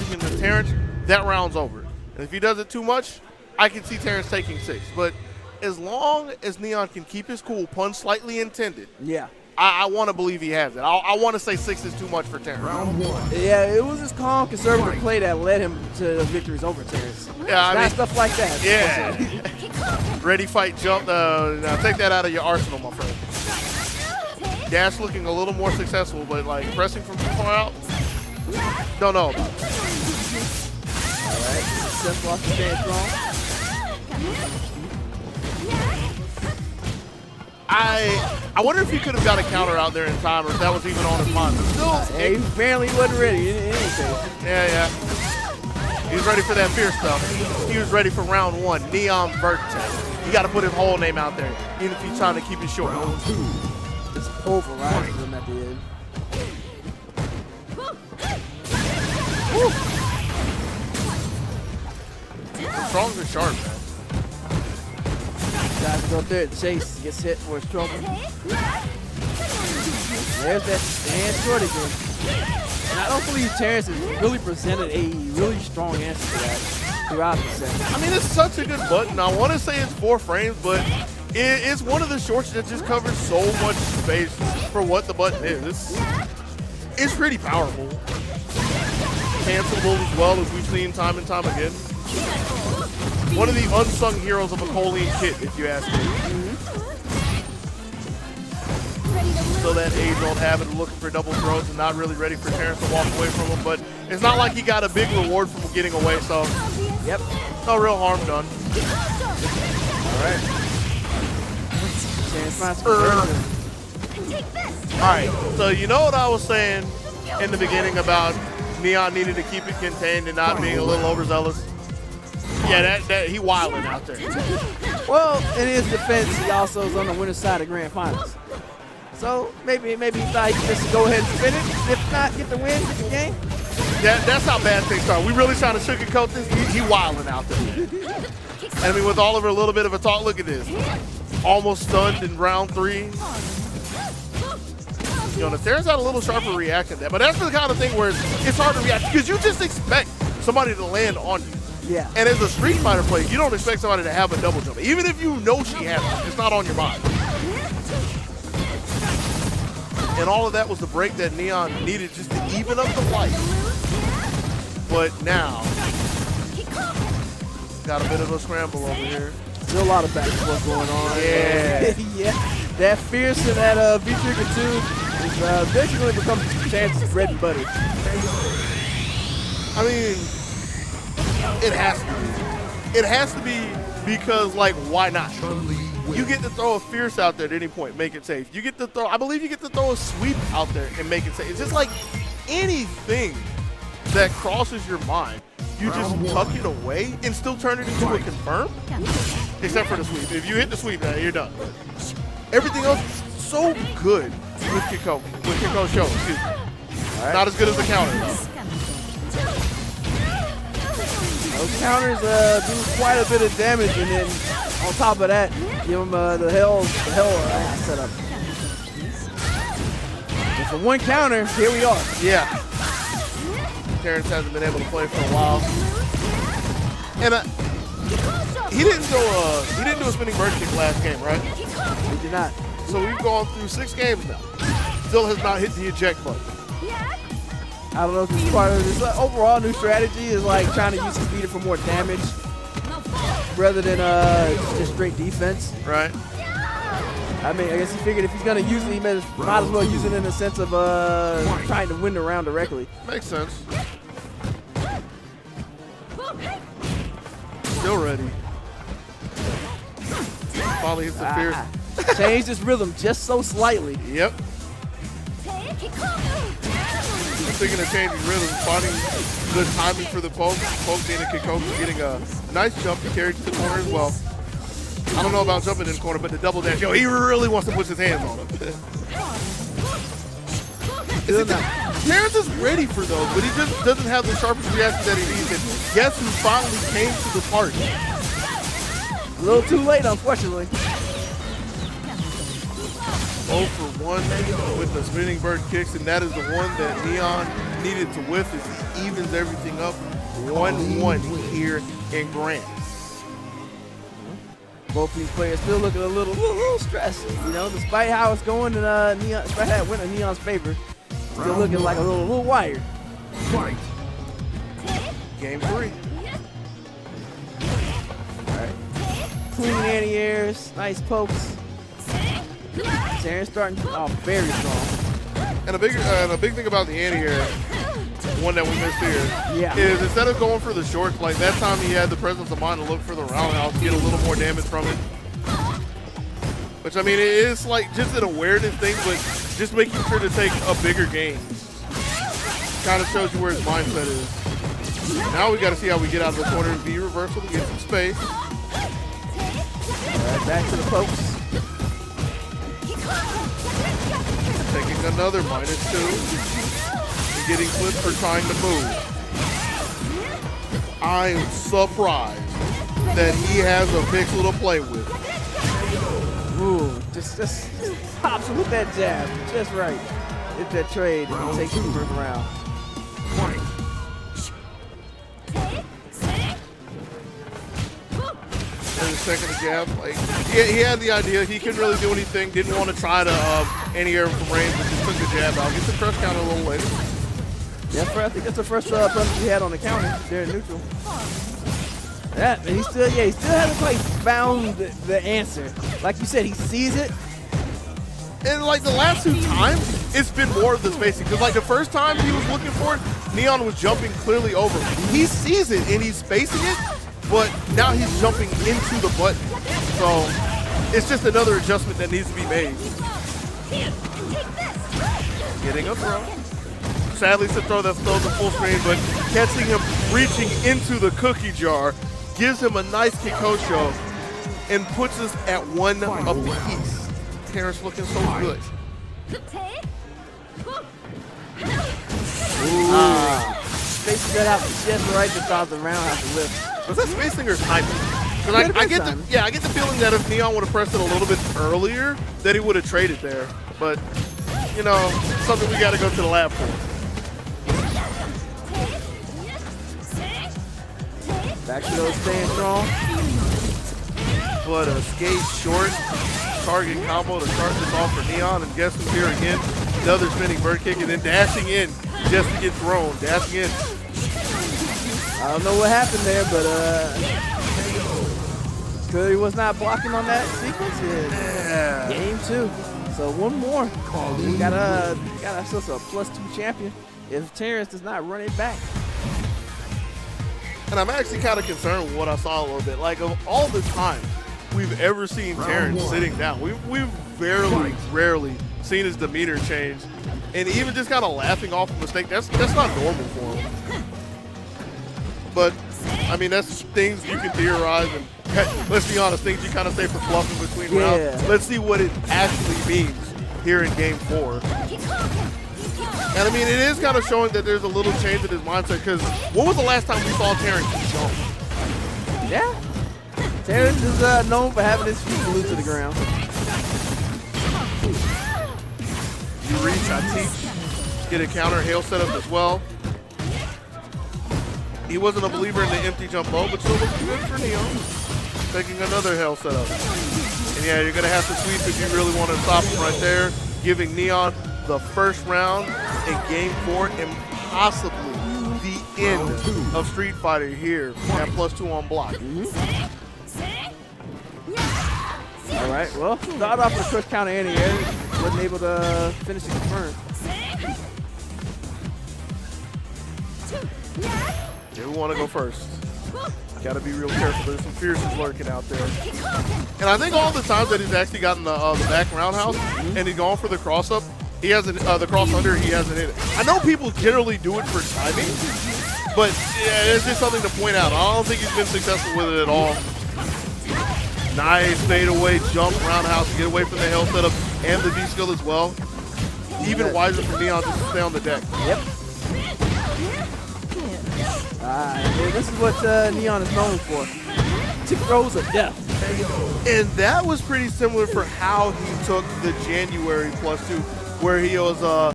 kicking to Terrance, that round's over. And if he does it too much, I can see Terrance taking 6. But as long as Neon can keep his cool, pun slightly intended, yeah, I want to believe he has it. I want to say 6 is too much for Terrance. Round 1. yeah, it was his calm, conservative play that led him to victories over Terrance. Yeah, I mean, stuff like that. Yeah. Ready, fight, jump. Now take that out of your arsenal, my friend. Dash looking a little more successful, but like pressing from too far out, don't know about it. All right, simple off the stance strong. I wonder if he could have got a counter out there in time, or if that was even on his mind. But still, He apparently wasn't ready in any case. yeah. He was ready for that fear stuff. He was ready for round 1, Neon Vertex. You got to put his whole name out there, even if he's trying to keep it short. Just pulverizes him at the end. Woo. Strong's and sharp, man. Guys go up there and Chase gets hit for his trouble. There's that stand short again. And I don't believe Terrance has really presented a really strong answer to that throughout the set. I mean, it's such a good button. I want to say it's 4 frames, but it's one of the shorts that just covers so much space for what the button is. It's pretty powerful. Cancelable as well, as we've seen time and time again. One of the unsung heroes of a Colleen kit, if you ask me. Still that age-old habit of looking for double throws and not really ready for Terrance to walk away from him, but it's not like he got a big reward from getting away, so Yep. no real harm done. All right. Terrance finds some All right, so you know what I was saying in the beginning about Neon needing to keep it contained and not being a little overzealous? Yeah, that he wilding out there. Well, in his defense, he also is on the winner's side of grand finals. So maybe he thought he could just go ahead and spin it. If not, get the win, get the game. That's how bad things are. We really trying to sugarcoat this. He wilding out there. I mean, with Oliver, a little bit of a talk. Look at this. Almost stunned in round 3. You know, the Terrance had a little sharper reaction to that, but that's the kind of thing where it's hard to react because you just expect somebody to land on you. Yeah. And as a Street Fighter player, you don't expect somebody to have a double jump. Even if you know she has it, it's not on your mind. And all of that was the break that Neon needed just to even up the fight. But now, got a bit of a scramble over here. Still a lot of back and forth going on. Yeah. Yeah. That fierce and that V-Trigger 2 is basically becomes Chance's bread and butter. I mean, it has to be. It has to be because, like, why not? You get to throw a fierce out there at any point, make it safe. You get to throw, I believe you get to throw a sweep out there and make it safe. It's just like anything that crosses your mind, you just tuck it away and still turn it into a confirm, except for the sweep. If you hit the sweep, you're done. Everything else is so good with Kiko's show. Excuse me. Right. Not as good as the counter, though. Those counters do quite a bit of damage, and then on top of that, give him the hell setup. And for one counter, here we are. Yeah. Terrance hasn't been able to play for a while, and he didn't do a spinning bird kick last game, right? He did not. So we've gone through 6 games now. Still has not hit the eject button. I don't know if this is part of this overall new strategy is like trying to use his beater for more damage rather than just straight defense. Right. I mean, I guess he figured if he's gonna use it, he might as well use it in the sense of trying to win the round directly. Makes sense. Still ready. Finally hits the fierce. Changed his rhythm just so slightly. Yep. Speaking of changing rhythm, finding good timing for the poke. Poke being a Kikoku getting a nice jump. He carried to the corner as well. I don't know about jumping in the corner, but the double dash, yo, he really wants to put his hands on him. Terrance is ready for those, but he just doesn't have the sharpest reaction that he needs. And guess who finally came to the party? A little too late, unfortunately. 0 for 1 with the spinning bird kicks, and that is the one that Neon needed to whiff as he evens everything up. 1-1 here in Grant. Both these players still looking a little stressed, you know, despite how it's going in Neon, despite that win in Neon's favor, still looking like a little wired. Fight. Game 3. All right, clean anti-airs, nice pokes. Terrance starting off very strong. And a big thing about the anti-air, one that we missed here, is instead of going for the shorts, like that time he had the presence of mind to look for the roundhouse, get a little more damage from it. Which, I mean, it is like just an awareness thing, but just making sure to take a bigger gain. Kind of shows you where his mindset is. Now we got to see how we get out of the corner. V reversal to get some space. All right, back to the pokes. Taking another -2. And getting clipped for trying to move. I am surprised that he has a pixel to play with. Ooh, just pops him with that jab, just right. Hit that trade and takes the first round. Fight. And the second jab, like he had the idea. He couldn't really do anything. Didn't want to try to anti-air from range, but just took the jab out. Gets the crush counter a little later. Yeah, I think that's the first punch he had on the counter there in neutral. Yeah, and he still hasn't quite found the answer. Like you said, he sees it. And like the last 2 times, it's been more of the spacing. Because like the first time he was looking for it, Neon was jumping clearly over. He sees it and he's spacing it, but now he's jumping into the button. So it's just another adjustment that needs to be made. Getting a throw. Sadly, it's a throw that throws the full screen, but catching him reaching into the cookie jar gives him a nice Kikosho and puts us at 1 apiece. Terrance looking so good. Spacing that out just right to cause the roundhouse to lift. Was that spacing or timing? Because I get the feeling that if Neon would have pressed it a little bit earlier, that he would have traded there. But you know, something we got to go to the lab for. Back to those staying strong. But a skate short target combo to start this off for Neon, and guess who's here again? Another spinning bird kick, and then dashing in just to get thrown. Dashing in. I don't know what happened there, but clearly was not blocking on that sequence in game 2. So one more. We got ourselves a +2 champion if Terrance does not run it back. And I'm actually kind of concerned with what I saw a little bit. Like, of all the time we've ever seen Terrance sitting down, we've rarely seen his demeanor change. And even just kind of laughing off a mistake, that's not normal for him. But, I mean, that's things you can theorize, and let's be honest, things you kind of say for fluffing between rounds. Let's see what it actually means here in game 4. And I mean, it is kind of showing that there's a little change in his mindset, because when was the last time we saw Terrance jump? Yeah. Terrance is known for having his feet glued to the ground. You reach, I teach. Get a counter hail setup as well. He wasn't a believer in the empty jump low, but still looking good for Neon. Taking another hail setup. And yeah, you're going to have to sweep if you really want to stop him right there. Giving Neon the first round in game 4 and possibly the end of Street Fighter here at +2 on block. All right, well, start off with a push counter anti-air. Wasn't able to finish it confirmed. Yeah, we want to go first. Got to be real careful. There's some fierces lurking out there. And I think all the times that he's actually gotten the back roundhouse and he's gone for the cross up, he hasn't the cross under. He hasn't hit it. I know people generally do it for timing, but yeah, it's just something to point out. I don't think he's been successful with it at all. Nice fadeaway jump roundhouse to get away from the hell setup and the V skill as well. Even wiser for Neon just to stay on the deck. Yep. This is what Neon is known for. Tick throws of death. And that was pretty similar for how he took the January +2, where he was